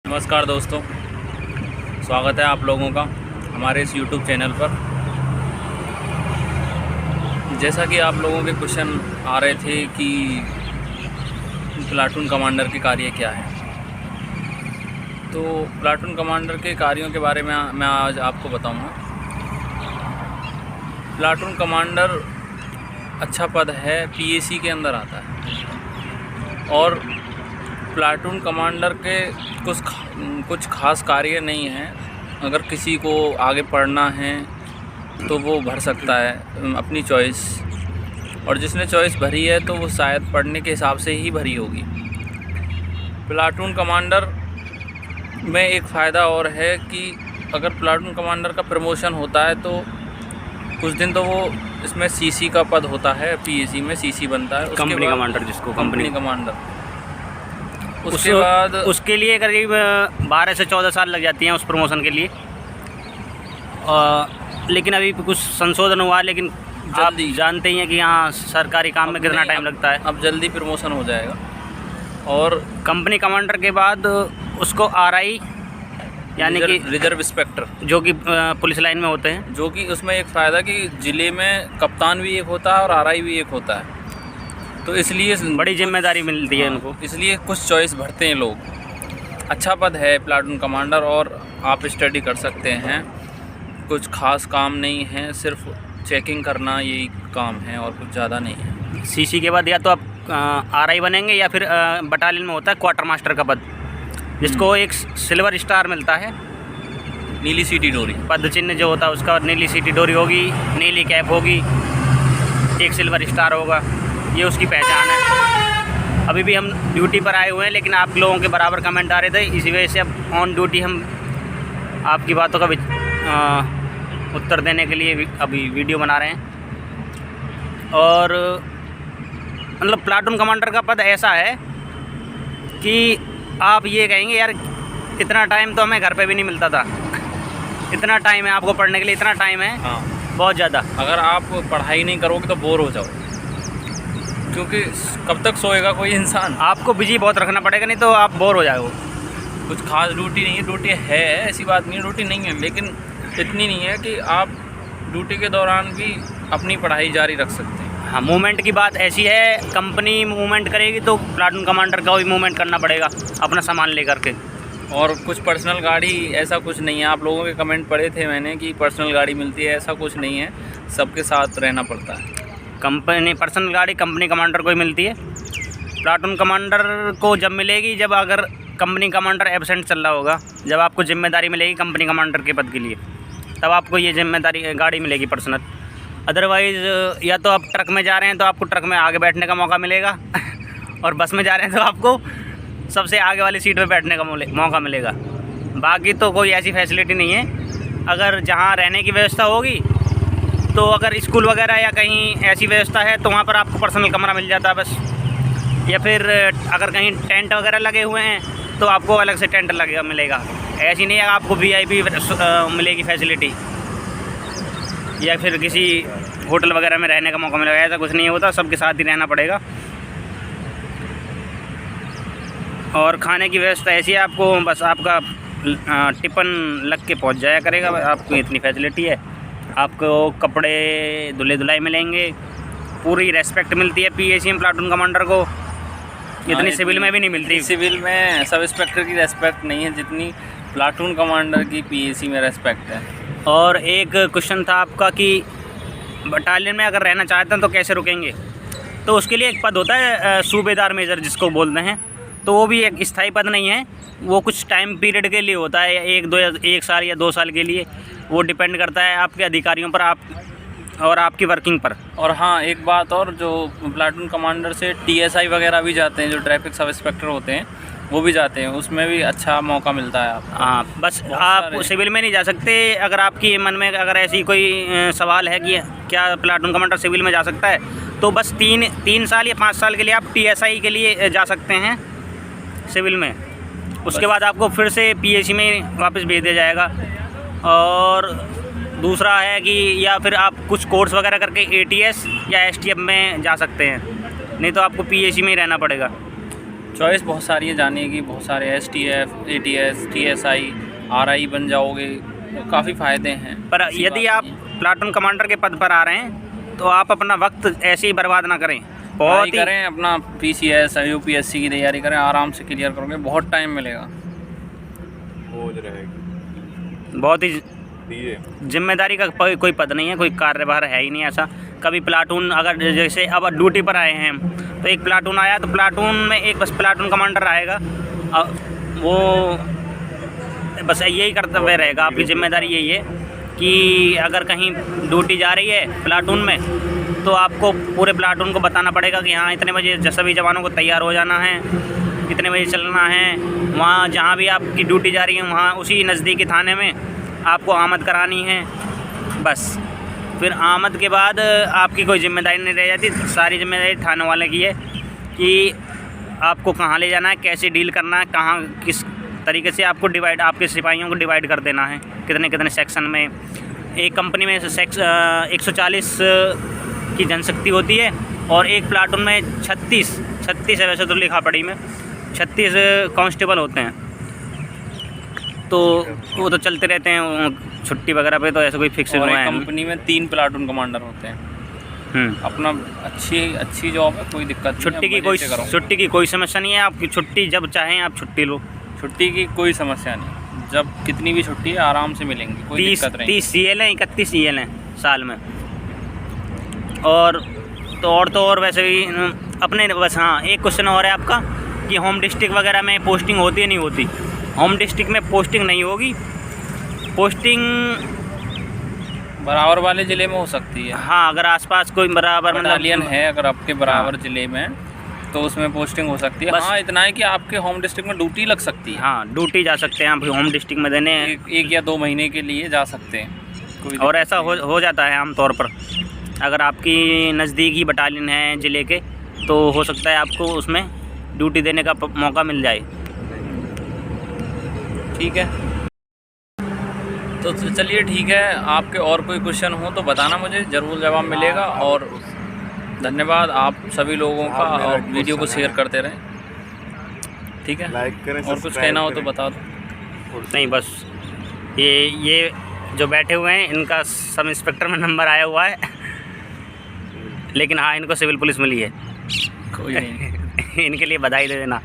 नमस्कार दोस्तों, स्वागत है आप लोगों का हमारे इस YouTube चैनल पर। जैसा कि आप लोगों के क्वेश्चन आ रहे थे कि प्लाटून कमांडर के कार्य क्या है, तो प्लाटून कमांडर के कार्यों के बारे में मैं आज आपको बताऊंगा। प्लाटून कमांडर अच्छा पद है, PAC के अंदर आता है और प्लाटून कमांडर के कुछ खास कार्य नहीं हैं। अगर किसी को आगे पढ़ना है तो वो भर सकता है अपनी चॉइस, और जिसने चॉइस भरी है तो वो शायद पढ़ने के हिसाब से ही भरी होगी। प्लाटून कमांडर में एक फ़ायदा और है कि अगर प्लाटून कमांडर का प्रमोशन होता है तो कुछ दिन तो वो इसमें CC का पद होता है, PAC में CC बनता है, कंपनी कमांडर, जिसको कंपनी कमांडर। उसके बाद उसके लिए करीब 12 से 14 साल लग जाती हैं उस प्रमोशन के लिए। लेकिन अभी कुछ संशोधन हुआ है, लेकिन आप जानते ही हैं कि यहाँ सरकारी काम में कितना टाइम लगता है। अब जल्दी प्रमोशन हो जाएगा। और कंपनी कमांडर के बाद उसको RI यानी कि रिजर्व इंस्पेक्टर, जो कि पुलिस लाइन में होते हैं, जो कि उसमें एक फ़ायदा कि ज़िले में कप्तान भी एक होता है और RI भी एक होता है, तो इसलिए बड़ी जिम्मेदारी मिलती है उनको। इसलिए कुछ चॉइस भरते हैं लोग। अच्छा पद है प्लाटून कमांडर और आप स्टडी कर सकते हैं। कुछ खास काम नहीं है, सिर्फ चेकिंग करना यही काम है और कुछ ज़्यादा नहीं है। CC के बाद या तो आप RI बनेंगे या फिर बटालियन में होता है क्वार्टर मास्टर का पद, जिसको एक सिल्वर स्टार मिलता है, नीली सीटी डोरी पद चिन्ह जो होता है उसका। नीली सीटी डोरी होगी, नीली कैप होगी, एक सिल्वर स्टार होगा, ये उसकी पहचान है। अभी भी हम ड्यूटी पर आए हुए हैं, लेकिन आप लोगों के बराबर कमेंट आ रहे थे, इसी वजह से अब ऑन ड्यूटी हम आपकी बातों का उत्तर देने के लिए अभी वीडियो बना रहे हैं। और मतलब प्लाटून कमांडर का पद ऐसा है कि आप ये कहेंगे यार इतना टाइम तो हमें घर पे भी नहीं मिलता था, इतना टाइम है आपको पढ़ने के लिए, इतना टाइम है। हाँ, बहुत ज़्यादा। अगर आप पढ़ाई नहीं करोगे तो बोर हो जाओ, क्योंकि कब तक सोएगा कोई इंसान। आपको बिजी बहुत रखना पड़ेगा, नहीं तो आप बोर हो जाओगे। कुछ खास ड्यूटी नहीं है, ड्यूटी है ऐसी बात नहीं है, ड्यूटी नहीं है, लेकिन इतनी नहीं है कि आप ड्यूटी के दौरान भी अपनी पढ़ाई जारी रख सकते हैं। हाँ, मूवमेंट की बात ऐसी है, कंपनी मूवमेंट करेगी तो प्लाटून कमांडर का भी मूवमेंट करना पड़ेगा अपना सामान लेकर के। और कुछ पर्सनल गाड़ी ऐसा कुछ नहीं है। आप लोगों के कमेंट पढ़े थे मैंने कि पर्सनल गाड़ी मिलती है, ऐसा कुछ नहीं है, सबके साथ रहना पड़ता है। कंपनी पर्सनल गाड़ी कंपनी कमांडर को ही मिलती है। प्लाटून कमांडर को जब मिलेगी जब अगर कंपनी कमांडर एब्सेंट चल रहा होगा, जब आपको जिम्मेदारी मिलेगी कंपनी कमांडर के पद के लिए, तब आपको ये जिम्मेदारी गाड़ी मिलेगी पर्सनल। अदरवाइज़ या तो आप ट्रक में जा रहे हैं तो आपको ट्रक में आगे बैठने का मौका मिलेगा और बस में जा रहे हैं तो आपको सबसे आगे वाली सीट पे बैठने का मौका मिलेगा। बाकी तो कोई ऐसी फैसिलिटी नहीं है। अगर जहाँ रहने की व्यवस्था होगी तो अगर स्कूल वगैरह या कहीं ऐसी व्यवस्था है तो वहाँ पर आपको पर्सनल कमरा मिल जाता है बस। या फिर अगर कहीं टेंट वगैरह लगे हुए हैं तो आपको अलग से टेंट लगेगा मिलेगा। ऐसी नहीं है आपको VIP मिलेगी फैसिलिटी या फिर किसी होटल वगैरह में रहने का मौका मिलेगा, ऐसा कुछ नहीं होता, सबके साथ ही रहना पड़ेगा। और खाने की व्यवस्था ऐसी है, आपको बस आपका टिफ़िन लग के पहुंच जाया करेगा, आपको इतनी फैसिलिटी है। आपको कपड़े धुले धुलाई मिलेंगे, पूरी रेस्पेक्ट मिलती है PAC में प्लाटून कमांडर को, इतनी सिविल में भी नहीं मिलती। सिविल में सब इंस्पेक्टर की रेस्पेक्ट नहीं है जितनी प्लाटून कमांडर की PAC में रेस्पेक्ट है। और एक क्वेश्चन था आपका कि बटालियन में अगर रहना चाहते हैं तो कैसे रुकेंगे, तो उसके लिए एक पद होता है सूबेदार मेजर जिसको बोलते हैं, तो वो भी एक स्थायी पद नहीं है, वो कुछ टाइम पीरियड के लिए होता है, 1 साल या 2 साल के लिए। वो डिपेंड करता है आपके अधिकारियों पर और आपकी वर्किंग पर। और हाँ, एक बात और, जो प्लाटून कमांडर से TSI वगैरह भी जाते हैं, जो ट्रैफिक सब इंस्पेक्टर होते हैं वो भी जाते हैं, उसमें भी अच्छा मौका मिलता है आपको। हाँ, बस आप सिविल में नहीं जा सकते। अगर आपकी मन में अगर ऐसी कोई सवाल है कि क्या प्लाटून कमांडर सिविल में जा सकता है, तो बस 3 साल या 5 साल के लिए आप TSI के लिए जा सकते हैं सिविल में। उसके बाद आपको फिर से PAC में वापस भेज दिया जाएगा। और दूसरा है कि या फिर आप कुछ कोर्स वगैरह करके ATS या STF में जा सकते हैं, नहीं तो आपको PAC में ही रहना पड़ेगा। चॉइस बहुत सारी है जाने की, बहुत सारे STF, ATS, TSI, RI बन जाओगे, तो काफ़ी फ़ायदे हैं। पर ऐसी यदि बात आप नहीं है। प्लाटून कमांडर के पद पर आ रहे हैं तो आप अपना वक्त ऐसे ही बर्बाद ना करें। पढ़ाई बहुत ही करें, अपना PCS, UPSC की तैयारी करें, आराम से क्लियर करोगे, बहुत टाइम मिलेगा। मौज रहेगी। बहुत ही ये जिम्मेदारी का कोई पद नहीं है, कोई कार्यभार है ही नहीं ऐसा। कभी प्लाटून अगर जैसे अब ड्यूटी पर आए हैं हम, तो एक प्लाटून आया तो प्लाटून में एक बस प्लाटून कमांडर आएगा, वो बस यही कर्तव्य रहेगा। आपकी जिम्मेदारी यही है कि अगर कहीं ड्यूटी जा रही है प्लाटून में तो आपको पूरे प्लाटून को बताना पड़ेगा कि हाँ इतने बजे सभी जवानों को तैयार हो जाना है, कितने बजे चलना है। वहाँ जहाँ भी आपकी ड्यूटी जा रही है वहाँ उसी नज़दीकी थाने में आपको आमद करानी है। बस फिर आमद के बाद आपकी कोई जिम्मेदारी नहीं रह जाती, सारी जिम्मेदारी थाने वाले की है कि आपको कहाँ ले जाना है, कैसे डील करना है, कहाँ किस तरीके से आपको डिवाइड, आपके सिपाहियों को डिवाइड कर देना है कितने कितने सेक्शन में। एक कंपनी में 140 की जनशक्ति होती है और एक प्लाटून में 36 है वैसे तो लिखा पढ़ी में 36 कांस्टेबल होते हैं। तो वो तो चलते रहते हैं छुट्टी वगैरह पे, तो ऐसा कोई फिक्स और हुआ एक है। कंपनी में 3 प्लाटून कमांडर होते हैं। अपना अच्छी जॉब है, कोई दिक्कत नहीं है, छुट्टी की कोई समस्या नहीं है। आपकी छुट्टी जब चाहें आप छुट्टी लो, छुट्टी की कोई समस्या नहीं, जब कितनी भी छुट्टी है आराम से मिलेंगी, कोई दिक्कत नहीं। 30 CL हैं, 31 CL हैं साल में। और वैसे भी अपने बस। हाँ, एक क्वेश्चन और है आपका कि होम डिस्ट्रिक्ट वगैरह में पोस्टिंग होती है नहीं होती। होम डिस्ट्रिक्ट में पोस्टिंग नहीं होगी, पोस्टिंग बराबर वाले ज़िले में हो सकती है। हाँ, अगर आसपास कोई बराबर बटालियन है अगर आपके बराबर ज़िले में, तो उसमें पोस्टिंग हो सकती है। हाँ, इतना है कि आपके होम डिस्ट्रिक्ट में ड्यूटी लग सकती है। हाँ, ड्यूटी जा सकते हैं आप होम डिस्ट्रिक्ट में देने, एक या 2 महीने के लिए जा सकते हैं। और ऐसा हो जाता है आमतौर पर। अगर आपकी नज़दीकी बटालियन है ज़िले के तो हो सकता है आपको उसमें ड्यूटी देने का मौका मिल जाए। ठीक है, तो चलिए ठीक है। आपके और कोई क्वेश्चन हो तो बताना, मुझे ज़रूर जवाब मिलेगा। और धन्यवाद आप सभी लोगों का, और वीडियो को शेयर करते रहें। ठीक है, लाइक करें, और कुछ कहना हो तो बता दो। नहीं, बस ये जो बैठे हुए हैं इनका सब इंस्पेक्टर में नंबर आया हुआ है, लेकिन हाँ इनको सिविल पुलिस मिली है। कोई नहीं। इनके लिए बधाई दे देना।